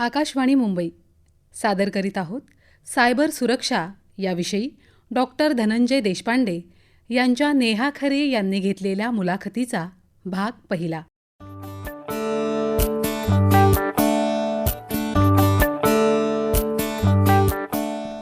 आकाशवाणी मुंबई सादर करीत आहोत सायबर सुरक्षा याविषयी डॉक्टर धनंजय देशपांडे यांच्या नेहा खरे यांनी घेतलेल्या मुलाखतीचा भाग पहिला.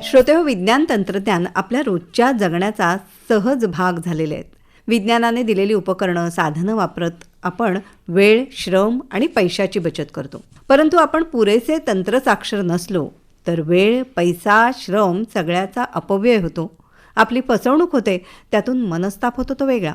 श्रोतेहो, विज्ञान तंत्रज्ञान आपल्या रोजच्या जगण्याचा सहज भाग झालेले आहेत. विज्ञानाने दिलेली उपकरणं, साधनं वापरत आपण वेळ, श्रम आणि पैशाची बचत करतो. परंतु आपण पुरेसे तंत्रसाक्षर नसलो तर वेळ, पैसा, श्रम सगळ्याचा अपव्यय होतो. आपली फसवणूक होते, त्यातून मनस्ताप होतो तो वेगळा.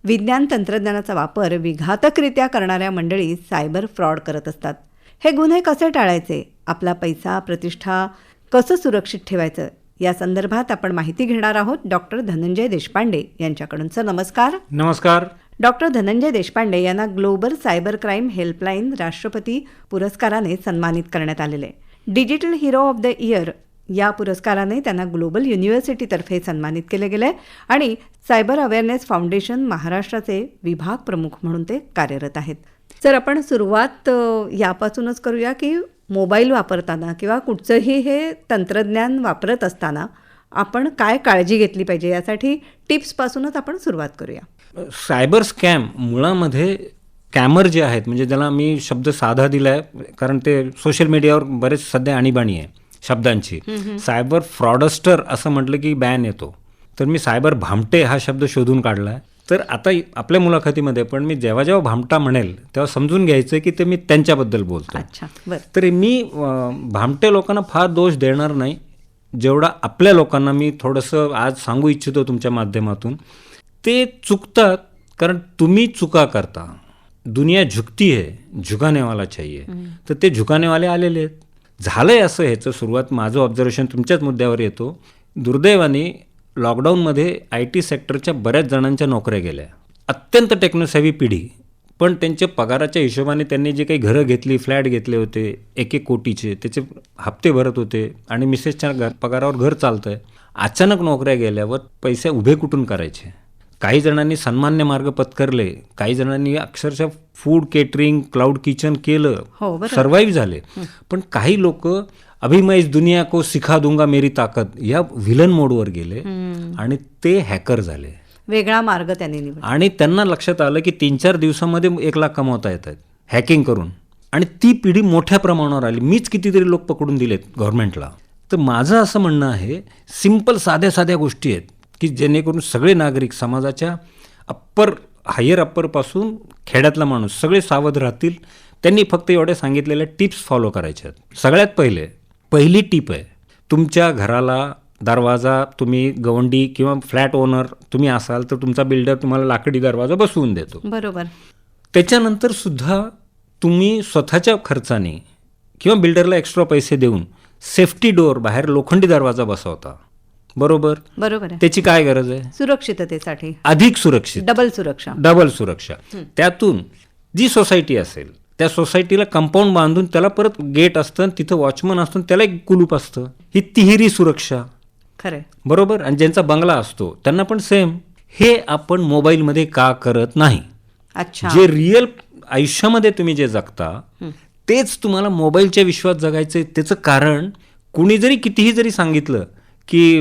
विज्ञान तंत्रज्ञानाचा वापर विघातकरित्या करणाऱ्या मंडळी सायबर फ्रॉड करत असतात. हे गुन्हे कसे टाळायचे, आपला पैसा, प्रतिष्ठा कसं सुरक्षित ठेवायचं, या संदर्भात आपण माहिती घेणार आहोत डॉक्टर धनंजय देशपांडे यांच्याकडून. सर नमस्कार. नमस्कार. डॉक्टर धनंजय देशपांडे यांना ग्लोबल सायबर क्राईम हेल्पलाईन राष्ट्रपती पुरस्काराने सन्मानित करण्यात आलेले. Digital hero of the year या पुरस्काराने त्यांना ग्लोबल युनिव्हर्सिटीतर्फे सन्मानित केले गेले आणि सायबर अवेअरनेस फाउंडेशन महाराष्ट्राचे विभाग प्रमुख म्हणून ते कार्यरत आहेत. सर, आपण सुरुवात यापासूनच करूया की मोबाईल वापरताना किंवा कुठचंही हे तंत्रज्ञान वापरत असताना आपण काय काळजी घेतली पाहिजे, यासाठी टिप्सपासूनच आपण सुरुवात करूया. सायबर स्कॅम मुळामध्ये स्कॅमर जे आहेत, म्हणजे ज्याला मी शब्द साधा दिला आहे कारण ते सोशल मीडियावर बरेच सध्या आणीबाणी आहे शब्दांची. सायबर फ्रॉडस्टर असं म्हटलं की बॅन येतो, तर मी सायबर भामटे हा शब्द शोधून काढला आहे. तर आता आपल्या मुलाखतीमध्ये पण मी जेव्हा जेव्हा भामटा म्हणेल तेव्हा समजून घ्यायचं की ते मी त्यांच्याबद्दल बोलतो. तर मी भामटे लोकांना फार दोष देणार नाही, जेवढा आपल्या लोकांना मी थोडंसं आज सांगू इच्छितो तुमच्या माध्यमातून. ते चुकतात कारण तुम्ही चुका करता. दुनिया झुकती है, झुकानेवाला चाहिए. तर ते झुकानेवाले आलेले आहेत. झालंय असं, ह्याचं सुरुवात माझं ऑब्झर्वेशन तुमच्याच मुद्द्यावर येतो. दुर्दैवाने लॉकडाऊनमध्ये IT सेक्टरच्या बऱ्याच जणांच्या नोकऱ्या गेल्या. अत्यंत टेक्नोसेव्ही पिढी, पण त्यांच्या पगाराच्या हिशोबाने त्यांनी जे काही घरं घेतली, फ्लॅट घेतले होते 1-1 कोटीचे, त्याचे हप्ते भरत होते आणि मिसेसच्या पगारावर घर चालतं आहे. अचानक नोकऱ्या गेल्यावर पैसे उभे कुठून करायचे? काही जणांनी सन्मान्य मार्ग पत्करले, काही जणांनी अक्षरशः फूड केटरिंग, क्लाउड किचन केलं, सर्व्हाइव्ह झाले. पण काही लोक अभी मैं इस दुनिया को सिखा दूंगा मेरी ताकद या व्हिलन मोडवर गेले आणि ते हॅकर झाले. वेगळा मार्ग त्यांनी निवडला आणि त्यांना लक्षात आलं की 3-4 दिवसामध्ये 1 लाख कमवता येत आहेत हॅकिंग करून. आणि ती पिढी मोठ्या प्रमाणावर आली. मीच कितीतरी लोक पकडून दिलेत गव्हर्नमेंटला. तर माझं असं म्हणणं आहे, सिंपल साध्या गोष्टी आहेत की जेणेकरून सगळे नागरिक समाजाच्या हायर अप्परपासून खेड्यातला माणूस सगळे सावध राहतील. त्यांनी फक्त एवढे सांगितलेल्या टिप्स फॉलो करायच्या आहेत. सगळ्यात पहिली टीप आहे, तुमच्या घराला दरवाजा, तुम्ही गवंडी किंवा फ्लॅट ओनर तुम्ही असाल तर तुमचा बिल्डर तुम्हाला लाकडी दरवाजा बसवून देतो. बरोबर. त्याच्यानंतर सुद्धा तुम्ही स्वतःच्या खर्चाने किंवा बिल्डरला एक्स्ट्रा पैसे देऊन सेफ्टी डोअर, बाहेर लोखंडी दरवाजा बसवता. बरोबर. त्याची काय गरज आहे? सुरक्षिततेसाठी अधिक सुरक्षित, डबल सुरक्षा. त्यातून जी सोसायटी असेल त्या सोसायटीला कंपाऊंड बांधून त्याला परत गेट असतं, तिथं वॉचमन असतं, त्याला एक कुलूप असतं. ही तिहेरी सुरक्षा. खरं. बरोबर. आणि ज्यांचा बंगला असतो त्यांना पण सेम. हे आपण मोबाईलमध्ये का करत नाही? जे रिअल आयुष्यामध्ये तुम्ही जे जगता तेच तुम्हाला मोबाईलच्या विश्वात जगायचं. त्याचं कारण कुणी जरी कितीही जरी सांगितलं की,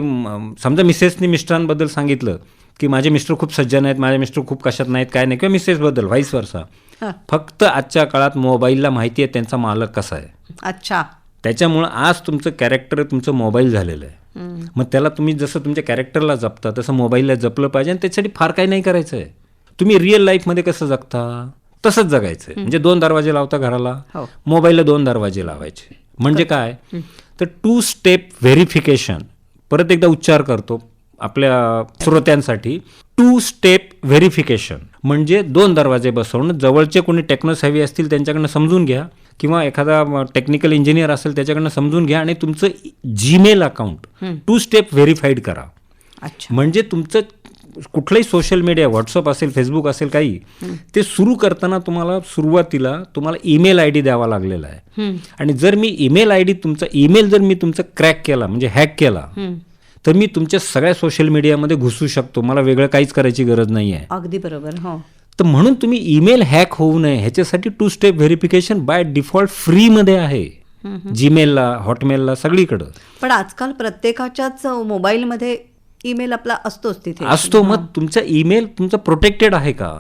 समजा मिसेसनी मिस्टरांबद्दल सांगितलं की माझे मिस्टर खूप सज्जन आहेत, माझे मिस्टर खूप कशात नाहीत, काय नाही, किंवा मिसेसबद्दल व्हाईस वर्सा. फक्त आजच्या काळात मोबाईलला माहिती आहे त्यांचा मालक कसा आहे. त्याच्यामुळं आज तुमचं कॅरेक्टर तुमचं मोबाईल झालेलं आहे. मग त्याला तुम्ही जसं तुमच्या कॅरेक्टरला जपता तसं मोबाईलला जपलं पाहिजे. आणि त्याच्यासाठी फार काही नाही करायचं आहे. तुम्ही रिअल लाईफमध्ये कसं जगता तसंच जगायचं आहे. म्हणजे 2 दरवाजे लावता घराला, मोबाईलला 2 दरवाजे लावायचे. म्हणजे काय तर 2 स्टेप व्हेरिफिकेशन. परत एकदा उच्चार करतो आपल्या श्रोत्यांसाठी. 2 स्टेप व्हेरिफिकेशन म्हणजे 2 दरवाजे बसवणं. जवळचे कोणी टेक्नोसेव्ही असतील त्यांच्याकडनं समजून घ्या, किंवा एखादा टेक्निकल इंजिनियर असेल त्याच्याकडनं समजून घ्या आणि तुमचं जीमेल अकाउंट 2 स्टेप व्हेरीफाईड करा. म्हणजे तुमचं कुठलंही सोशल मीडिया, व्हॉट्सअप असेल, फेसबुक असेल, काही ते सुरू करताना सुरुवातीला तुम्हाला ईमेल ID द्यावा लागलेला आहे. आणि जर मी ईमेल ID तुमचा ईमेल जर मी तुमचा क्रॅक केला, म्हणजे हॅक केला, तर मी तुमच्या सगळ्या सोशल मीडियामध्ये घुसू शकतो. मला वेगळं काहीच करायची गरज नाही आहे. अगदी बरोबर. तर म्हणून तुम्ही ईमेल हॅक होऊ नये ह्याच्यासाठी 2 स्टेप व्हेरिफिकेशन बाय डिफॉल्ट फ्रीमध्ये आहे. जीमेलला, हॉटमेलला, सगळीकडं पण आजकाल प्रत्येकाच्याच मोबाईलमध्ये ईमेल आपला असतोच तिथे. असतो. मग तुमचा ईमेल तुमचा प्रोटेक्टेड आहे का?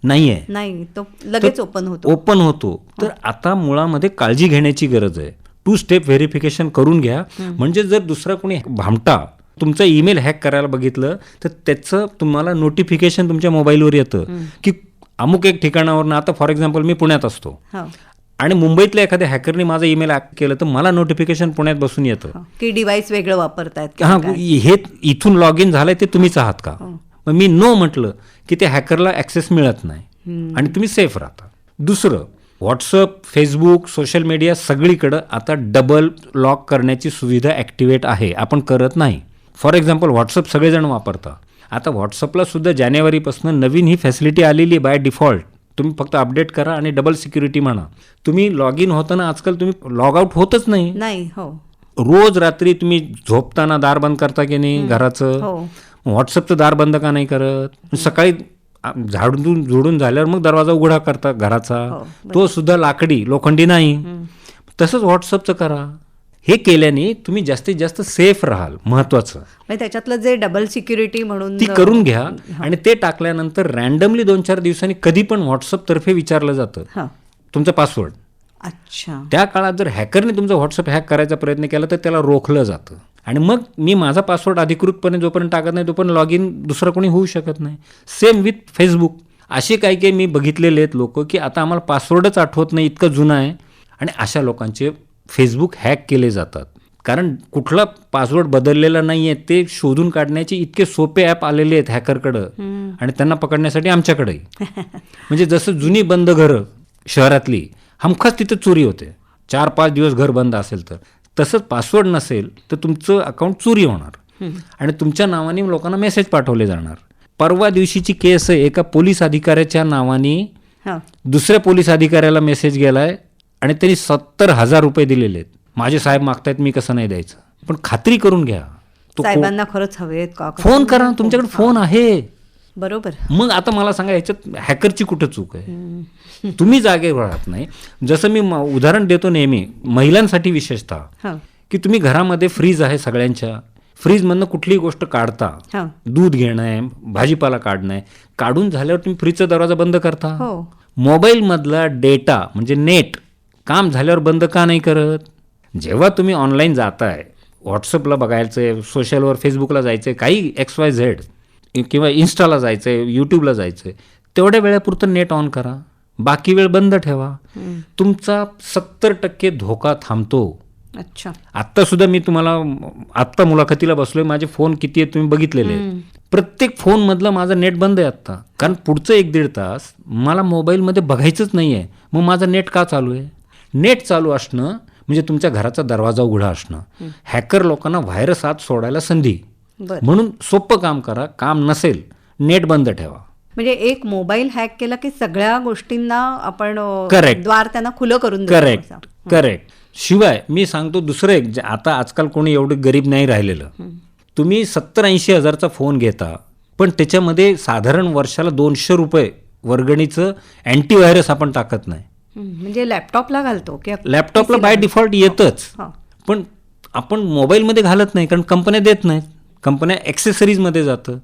नाही आहे. नाही, तो लगेच ओपन होतो. तर आता मुळामध्ये काळजी घेण्याची गरज आहे. 2 स्टेप व्हेरिफिकेशन करून घ्या. म्हणजे जर दुसरा कोणी भामटा तुमचा ईमेल हॅक करायला बघितलं तर त्याचं तुम्हाला नोटिफिकेशन तुमच्या मोबाईलवर येतं की अमुक एक ठिकाणावरून. आता फॉर एक्झाम्पल मी पुण्यात असतो आणि मुंबईतल्या एखाद्या हॅकरने माझं ईमेल हॅक केलं तर मला नोटिफिकेशन पुण्यात बसून येतं की डिव्हाइस वेगळं वापरतायत. हां, हे इथून लॉग इन झालंय ते तुम्हीच आहात का? मग मी नो म्हटलं की त्या हॅकरला ॲक्सेस मिळत नाही आणि तुम्ही सेफ राहता. दुसरं, व्हॉट्सअप, फेसबुक, सोशल मीडिया सगळीकडं आता डबल लॉक करण्याची सुविधा ॲक्टिवेट आहे. आपण करत नाही. फॉर एक्झाम्पल व्हॉट्सअप सगळेजण वापरता. आता व्हॉट्सअपला सुद्धा जानेवारीपासून नवीन ही फॅसिलिटी आलेली आहे बाय डिफॉल्ट. तुम्ही फक्त अपडेट करा आणि डबल सिक्युरिटी म्हणा. तुम्ही लॉग इन होताना आजकाल तुम्ही लॉग आउट होतच नाही. रोज रात्री तुम्ही झोपताना दार बंद करता की नाही घराचं? व्हॉट्सअपचं दार बंद का नाही करत? सकाळी झाडून झोडून झाल्यावर मग दरवाजा उघडा करता घराचा. तो सुद्धा लाकडी, लोखंडी नाही. तसंच व्हॉट्सअपचं करा. हे केल्याने तुम्ही जास्तीत जास्त सेफ राहाल. महत्वाचं त्याच्यातलं जे डबल सिक्युरिटी म्हणून ती करून घ्या. आणि ते टाकल्यानंतर रॅन्डमली 2-4 दिवसांनी कधी पण व्हॉट्सअप तर्फे विचारलं जातं तुमचा पासवर्ड. अच्छा. त्या काळात जर हॅकरने तुमचा व्हॉट्सअप हॅक करायचा प्रयत्न केला तर त्याला रोखलं जातं. आणि मग मी माझा पासवर्ड अधिकृतपणे जोपर्यंत टाकत नाही तोपर्यंत लॉग इन दुसरं कोणी होऊ शकत नाही. Same with Facebook. असे काही मी बघितलेले आहेत लोक की आता आम्हाला पासवर्डच आठवत नाही, इतकं जुनं आहे. आणि अशा लोकांचे फेसबुक हॅक केले जातात. कारण कुठला पासवर्ड बदललेला नाही आहे ते शोधून काढण्याचे इतके सोपे ॲप आलेले आहेत हॅकरकडं. आणि त्यांना पकडण्यासाठी आमच्याकडेही. म्हणजे जसं जुनी बंद घरं शहरातली हमखास तिथं चोरी होते. 4-5 दिवस घर बंद असेल तर तसंच पासवर्ड नसेल तर तुमचं अकाउंट चोरी होणार आणि तुमच्या नावाने लोकांना मेसेज पाठवले जाणार. परवा दिवशीची केस आहे. एका पोलीस अधिकाऱ्याच्या नावाने दुसऱ्या पोलीस अधिकाऱ्याला मेसेज गेलाय आणि त्यांनी 70,000 रुपये दिलेले आहेत. माझे साहेब मागतायत, मी कसं नाही द्यायचं? पण खात्री करून घ्या. साहेबांना खरंच हवेत का? फोन करा, तुमच्याकडे फोन आहे. बरोबर. मग आता मला सांगा याच्यात हॅकरची कुठं चूक आहे? तुम्ही जागेवर राहत नाही. जसं मी उदाहरण देतो नेहमी महिलांसाठी विशेषतः की तुम्ही घरामध्ये फ्रीज आहे सगळ्यांच्या. फ्रीजमधनं कुठलीही गोष्ट काढता, दूध घेणं आहे, भाजीपाला काढणं आहे, काढून झाल्यावर तुम्ही फ्रीजचा दरवाजा बंद करता. मोबाईलमधला डेटा म्हणजे नेट काम झाल्यावर बंद का नाही करत? जेव्हा तुम्ही ऑनलाईन जाताय, व्हॉट्सअपला बघायचं आहे, सोशलवर फेसबुकला जायचं आहे, काही XYZ किंवा इन्स्टाला जायचं आहे, यूट्यूबला जायचं आहे, तेवढ्या वेळापुरतं नेट ऑन करा. बाकी वेळ बंद ठेवा. तुमचा 70% धोका थांबतो. अच्छा. आत्ता सुद्धा मी तुम्हाला आत्ता मुलाखतीला बसलोय, माझे फोन किती आहेत तुम्ही बघितलेले आहेत. प्रत्येक फोनमधलं माझं नेट बंद आहे आत्ता. कारण पुढचं 1-1.5 तास मला मोबाईलमध्ये बघायचंच नाही आहे. मग माझं नेट का चालू आहे? नेट चालू असणं म्हणजे तुमच्या घराचा दरवाजा उघडा असणं. हॅकर लोकांना व्हायरस आत सोडायला संधी. म्हणून सोपं काम करा. काम नसेल नेट बंद ठेवा. म्हणजे एक मोबाईल हॅक केला की सगळ्या गोष्टींना आपण द्वार त्यांना खुलं करून देतो. करेक्ट. शिवाय मी सांगतो दुसरं एक, आता आजकाल कोणी एवढं गरीब नाही राहिलेलं. तुम्ही 70-80 हजारचा फोन घेता पण त्याच्यामध्ये साधारण वर्षाला 200 रुपये वर्गणीचं अँटीव्हायरस आपण टाकत नाही. म्हणजे लॅपटॉपला घालतो की लॅपटॉपला बाय डिफॉल्ट येतच. पण आपण मोबाईलमध्ये घालत नाही कारण कंपन्या देत नाहीत. कंपन्या ॲक्सेसरीजमध्ये जातं.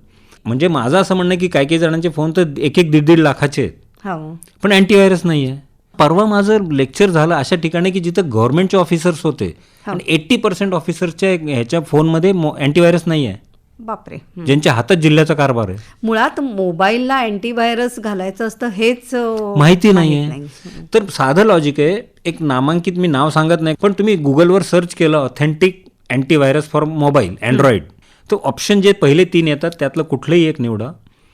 म्हणजे माझं असं म्हणणं की काही जणांचे फोन तर 1-1-1.5 लाखाचे आहेत पण अँटीव्हायरस नाही आहे. परवा माझं लेक्चर झालं अशा ठिकाणी की जिथं गव्हर्नमेंटचे ऑफिसर्स होते आणि 80% ऑफिसर्सच्या ह्याच्या फोनमध्ये अँटीव्हायरस नाही आहे. बापरे. ज्यांच्या हातात जिल्ह्याचा कारभार आहे. मुळात मोबाईलला अँटीव्हायरस घालायचं असतं हेच माहिती नाहीये. तर साधं लॉजिक आहे. एक नामांकित, मी नाव सांगत नाही, पण तुम्ही गुगलवर सर्च केलं authentic antivirus for mobile Android, तो ऑप्शन जे पहिले 3 येतात त्यातलं कुठलंही एक निवडा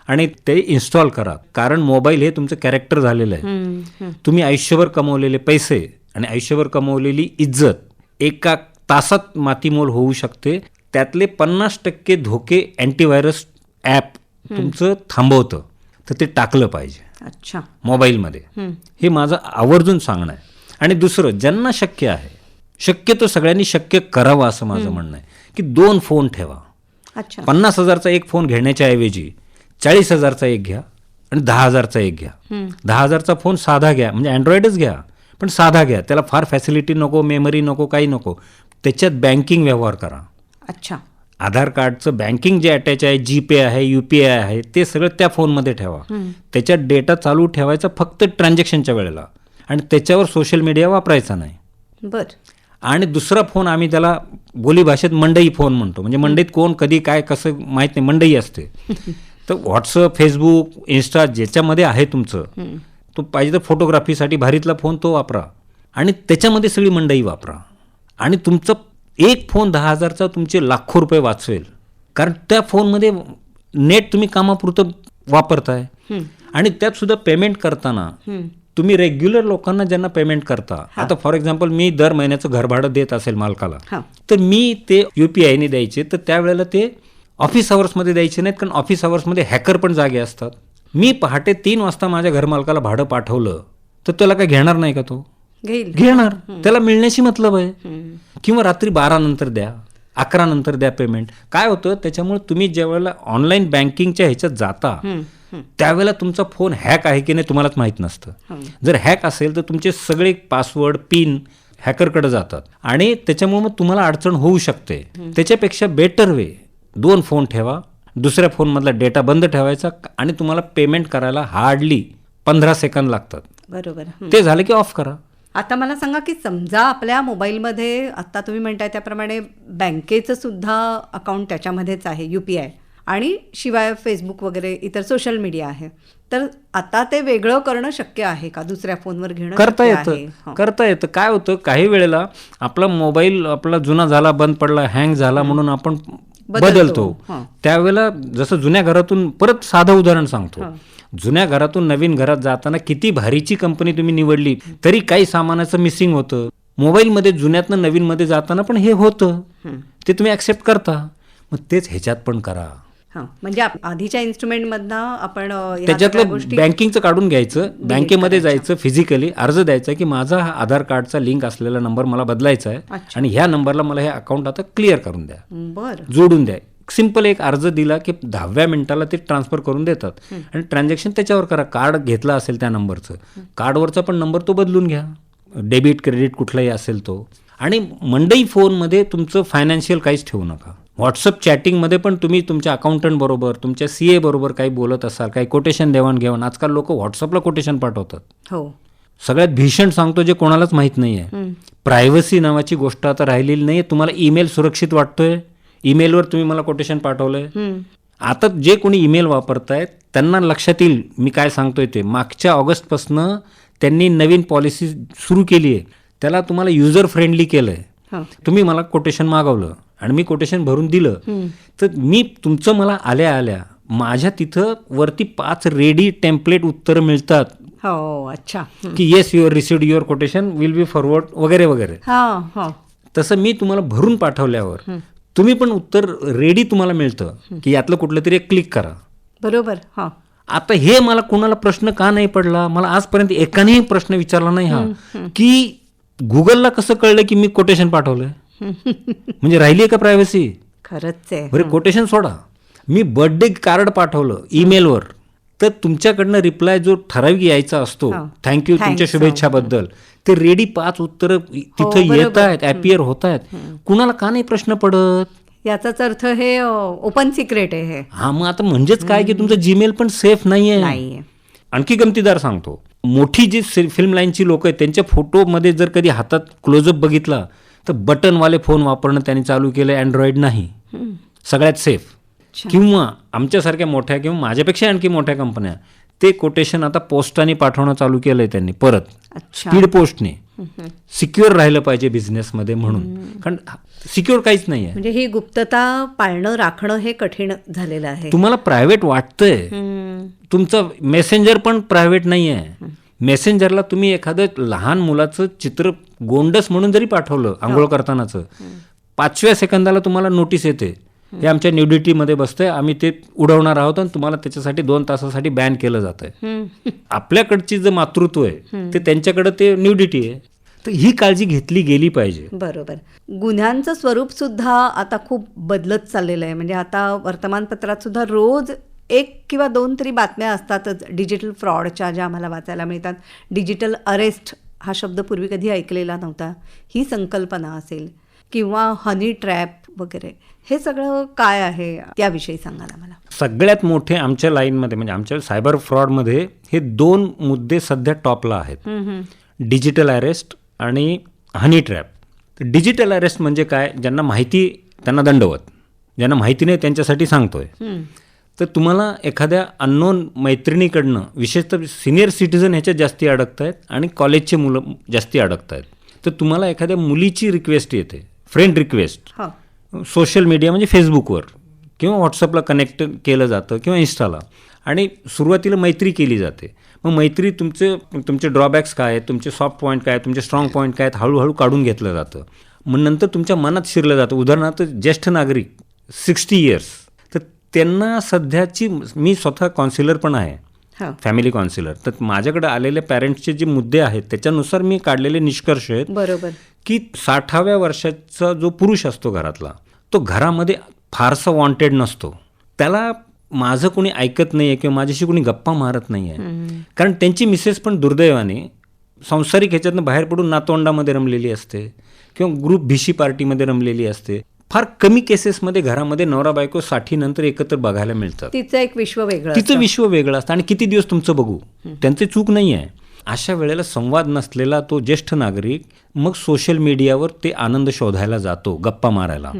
आणि ते इन्स्टॉल करा. कारण मोबाईल हे तुमचं कॅरेक्टर झालेलं आहे. तुम्ही आयुष्यभर कमवलेले पैसे आणि आयुष्यभर कमवलेली इज्जत एका तासात मातीमोल होऊ शकते. त्यातले 50% धोके अँटीव्हायरस ॲप तुमचं थांबवतं. तर ते टाकलं पाहिजे. अच्छा. मोबाईलमध्ये. हे माझं आवर्जून सांगणं आहे. आणि दुसरं, ज्यांना शक्य आहे, शक्यतो सगळ्यांनी शक्य करावं असं माझं म्हणणं आहे की 2 फोन ठेवा. 50,000चा एक फोन घेण्याच्या ऐवजी 40,000चा एक घ्या आणि 10,000चा एक घ्या. 10,000चा फोन साधा घ्या म्हणजे अँड्रॉइडच घ्या पण साधा घ्या, त्याला फार फॅसिलिटी नको, मेमरी नको, काही नको. त्याच्यात बँकिंग व्यवहार करा. अच्छा. आधार कार्डचं बँकिंग जे अटॅच आहे, जीपे आहे, UPI आहे, ते सगळं त्या फोनमध्ये ठेवा. त्याच्यात डेटा चालू ठेवायचा फक्त ट्रान्झॅक्शनच्या वेळेला, आणि त्याच्यावर सोशल मीडिया वापरायचा नाही. बरं. आणि दुसरा फोन आम्ही त्याला बोलीभाषेत मंडई फोन म्हणतो. म्हणजे मंडईत कोण कधी काय कसं माहीत नाही, मंडई असते. तर व्हॉट्सअप, फेसबुक, इन्स्टा ज्याच्यामध्ये आहे तुमचं, तो पाहिजे तर फोटोग्राफीसाठी भारीतला फोन तो वापरा, आणि त्याच्यामध्ये सगळी मंडई वापरा. आणि तुमचं एक फोन 10,000चा तुमचे लाखो रुपये वाचवेल. कारण त्या फोनमध्ये नेट तुम्ही कामापुरतं वापरताय. आणि त्यात सुद्धा पेमेंट करताना तुम्ही रेग्युलर लोकांना ज्यांना पेमेंट करता, आता फॉर एक्झाम्पल मी दर महिन्याचं घर भाडं देत असेल मालकाला, तर मी ते UPI द्यायचे, तर त्यावेळेला ते ऑफिस अवर्समध्ये द्यायचे नाहीत, कारण ऑफिस अवर्समध्ये हॅकर पण जागे असतात. मी पहाटे 3 वाजता माझ्या घरमालकाला भाडं पाठवलं तर त्याला काय घेणार नाही का? तो घेणार. त्याला मिळण्याशी मतलब आहे. किंवा रात्री 12 नंतर द्या, 11 नंतर द्या पेमेंट. काय होतं त्याच्यामुळे, तुम्ही ज्यावेळेला ऑनलाईन बँकिंगच्या ह्याच्यात जाता त्यावेळेला तुमचा फोन हॅक आहे की नाही तुम्हालाच माहीत नसतं. जर हॅक असेल तर तुमचे सगळे पासवर्ड, पिन हॅकरकडे जातात, आणि त्याच्यामुळे मग तुम्हाला अडचण होऊ शकते. त्याच्यापेक्षा बेटर वे, 2 फोन ठेवा, दुसऱ्या फोनमधला डेटा बंद ठेवायचा, आणि तुम्हाला पेमेंट करायला हार्डली 15 सेकंद लागतात. बरोबर. ते झालं की ऑफ करा. आता मला सांगा की समजा आपल्या मोबाईलमध्ये आता तुम्ही म्हणताय त्याप्रमाणे बँकेचं सुद्धा अकाउंट त्याच्यामध्येच आहे, UPI, आणि शिवाय फेसबुक वगैरे इतर सोशल मीडिया आहे, तर आता ते वेगळं करणं शक्य आहे का? दुसऱ्या फोनवर घेणं करता येतं. काय होतं, काही वेळेला आपला मोबाईल आपला जुना झाला, बंद पडला, हँग झाला म्हणून आपण बदलतो. त्यावेळेला जसं जुन्या घरातून, परत साधं उदाहरण सांगतो, जुन्या घरातून नवीन घरात जाताना किती भारीची कंपनी तुम्ही निवडली तरी काही सामानाचं मिसिंग होतं. मोबाईलमध्ये जुन्यातनं नवीनमध्ये जाताना पण हे होतं, ते तुम्ही ॲक्सेप्ट करता. मग तेच ह्याच्यात पण करा. म्हणजे आधीच्या इन्स्ट्रुमेंटमधनं आपण त्याच्यातलं बँकिंगचं काढून घ्यायचं, बँकेमध्ये जायचं, फिजिकली अर्ज द्यायचा की माझा हा आधार कार्डचा लिंक असलेला नंबर मला बदलायचा आहे, आणि ह्या नंबरला मला हे अकाउंट आता क्लिअर करून द्या, जोडून द्या. सिंपल एक अर्ज दिला की 10व्या मिनिटाला ते ट्रान्सफर करून देतात, आणि ट्रान्झॅक्शन त्याच्यावर करा. कार्ड घेतला असेल त्या नंबरचं, कार्डवरचा पण नंबर तो बदलून घ्या, डेबिट क्रेडिट कुठलाही असेल तो. आणि मंडई फोनमध्ये तुमचं फायनान्शियल काहीच ठेवू नका. व्हॉट्सअप चॅटिंगमध्ये पण तुम्ही तुमच्या अकाउंटंट बरोबर, तुमच्या CA बरोबर काही बोलत असाल, काही कोटेशन देवाणघेवाण, आजकाल लोक व्हॉट्सअपला कोटेशन पाठवतात. सगळ्यात भीषण सांगतो, जे कोणालाच माहीत नाही आहे, प्रायव्हसी नावाची गोष्ट आता राहिलेली नाही. तुम्हाला ईमेल सुरक्षित वाटतोय, ईमेलवर तुम्ही मला कोटेशन पाठवलंय. आता जे कोणी ईमेल वापरतायत त्यांना लक्षात येईल मी काय सांगतोय ते. मागच्या ऑगस्टपासनं त्यांनी नवीन पॉलिसी सुरू केली आहे, त्याला तुम्हाला युजर फ्रेंडली केलंय. तुम्ही मला कोटेशन मागवलं आणि मी कोटेशन भरून दिलं, तर मी तुमचं मला आल्या आल्या माझ्या तिथं वरती 5 रेडी टेम्पलेट उत्तरं मिळतात. अच्छा. की yes your received your quotation will be forward वगैरे वगैरे. तसं मी तुम्हाला भरून पाठवल्यावर तुम्ही पण उत्तर रेडी तुम्हाला मिळतं की यातलं कुठलं तरी एक क्लिक करा. बरोबर. आता हे मला कोणाला प्रश्न का नाही पडला, मला आजपर्यंत एकानेही प्रश्न विचारला नाही हा, की गुगलला कसं कळलं की मी कोटेशन पाठवलंय. म्हणजे राहिली आहे का प्रायव्हसी? खरंच आहे. बरं, कोटेशन सोडा, मी बर्थडे कार्ड पाठवलं ईमेलवर, तर तुमच्याकडनं रिप्लाय जो ठराविक यायचा असतो, थँक्यू तुमच्या शुभेच्छाबद्दल, ते रेडी 5 उत्तर तिथं येत आहेत, ॲपियर होत आहेत. कुणाला का नाही प्रश्न पडत? याचाच अर्थ हे ओपन सिक्रेट आहे. हा, मग आता म्हणजेच काय की तुमचं जीमेल पण सेफ नाहीये. आणखी गमतीदार सांगतो, मोठी जी फिल्म लाईनची लोक आहेत त्यांच्या फोटोमध्ये जर कधी हातात क्लोजअप बघितला तर बटनवाले फोन वापरणं त्यांनी चालू केलं, अँड्रॉइड नाही, सगळ्यात सेफ. किंवा आमच्यासारख्या मोठ्या किंवा माझ्यापेक्षा आणखी मोठ्या कंपन्या ते कोटेशन आता पोस्टाने पाठवणं चालू केलंय त्यांनी, परत स्पीड पोस्टने. सिक्युअर राहिलं पाहिजे बिझनेसमध्ये म्हणून, कारण सिक्युअर काहीच नाही आहे. म्हणजे ही गुप्तता पाळणं राखणं हे कठीण झालेलं आहे. तुम्हाला प्रायव्हेट वाटतंय, तुमचं मेसेंजर पण प्रायव्हेट नाही आहे. मेसेंजरला तुम्ही एखादं लहान मुलाचं चित्र गोंडस म्हणून जरी पाठवलं आंघोळ करतानाचं, 5व्या सेकंदाला तुम्हाला नोटीस येते, हे आमच्या न्यूडिटीमध्ये बसतंय, आम्ही ते उडवणार आहोत आणि तुम्हाला त्याच्यासाठी 2 तासासाठी बॅन केलं जात आहे. आपल्याकडची जे मातृत्व आहे ते त्यांच्याकडे ते न्यूडिटी आहे. तर ही काळजी घेतली गेली पाहिजे. बरोबर. गुन्ह्यांचं स्वरूप सुद्धा आता खूप बदलत चाललेलं आहे. म्हणजे आता वर्तमानपत्रात सुद्धा रोज 1 किंवा 2 तरी बातम्या असतातच डिजिटल फ्रॉडच्या, ज्या आम्हाला वाचायला मिळतात. डिजिटल अरेस्ट हा शब्द पूर्वी कधी ऐकलेला नव्हता, ही संकल्पना असेल किंवा हनी ट्रॅप वगैरे, हे सगळं काय आहे त्याविषयी सांगा ना मला. सगळ्यात मोठे आमच्या लाईनमध्ये म्हणजे आमच्या सायबर फ्रॉडमध्ये हे 2 मुद्दे सध्या टॉपला आहेत, डिजिटल अरेस्ट आणि हनी ट्रॅप. डिजिटल अरेस्ट म्हणजे काय, ज्यांना माहिती त्यांना दंडवत, ज्यांना माहिती नाही त्यांच्यासाठी सांगतोय. तर तुम्हाला एखाद्या अननोन मैत्रिणीकडनं, विशेषतः सिनियर सिटीजन ह्याच्यात जास्ती अडकत आहेत आणि कॉलेजचे मुलं जास्ती अडकत आहेत. तर तुम्हाला एखाद्या मुलीची रिक्वेस्ट येते, फ्रेंड रिक्वेस्ट, सोशल मीडिया म्हणजे फेसबुकवर किंवा व्हॉट्सअपला कनेक्ट केलं जातं किंवा इन्स्टाला, आणि सुरुवातीला मैत्री केली जाते. मग मैत्री तुमचे ड्रॉबॅक्स काय आहेत, तुमचे सॉफ्ट पॉईंट काय आहेत, तुमचे स्ट्रॉंग पॉईंट काय आहेत, हळूहळू काढून घेतलं जातं. मग नंतर तुमच्या मनात शिरलं जातं. उदाहरणार्थ ज्येष्ठ नागरिक 60 इयर्स, तर त्यांना सध्याची, मी स्वतः काउन्सिलर पण आहे, फॅमिली काउन्सिलर, तर माझ्याकडे आलेले पॅरेंट्सचे जे मुद्दे आहेत त्याच्यानुसार मी काढलेले निष्कर्ष आहेत. बरोबर की 60व्या वर्षाचा जो पुरुष असतो घरातला, तो घरामध्ये फारसा वॉन्टेड नसतो. त्याला माझं कोणी ऐकत नाही आहे किंवा माझ्याशी कोणी गप्पा मारत नाही आहे, कारण त्यांची मिसेस पण दुर्दैवाने सांसारिक ह्याच्यातनं बाहेर पडून नातवंडामध्ये रमलेली असते किंवा ग्रुप भिशी पार्टीमध्ये रमलेली असते. फार कमी केसेसमध्ये घरामध्ये नवरा बायको 60 नंतर एकत्र बघायला मिळतात. तिचं एक विश्व वेगळं, तिचं विश्व वेगळं असतं आणि किती दिवस तुमचं बघू, त्यांचे चूक नाही आहे. अशा वेळेला संवाद नसलेला तो ज्येष्ठ नागरिक मग सोशल मीडियावर ते आनंद शोधायला जातो, गप्पा मारायला,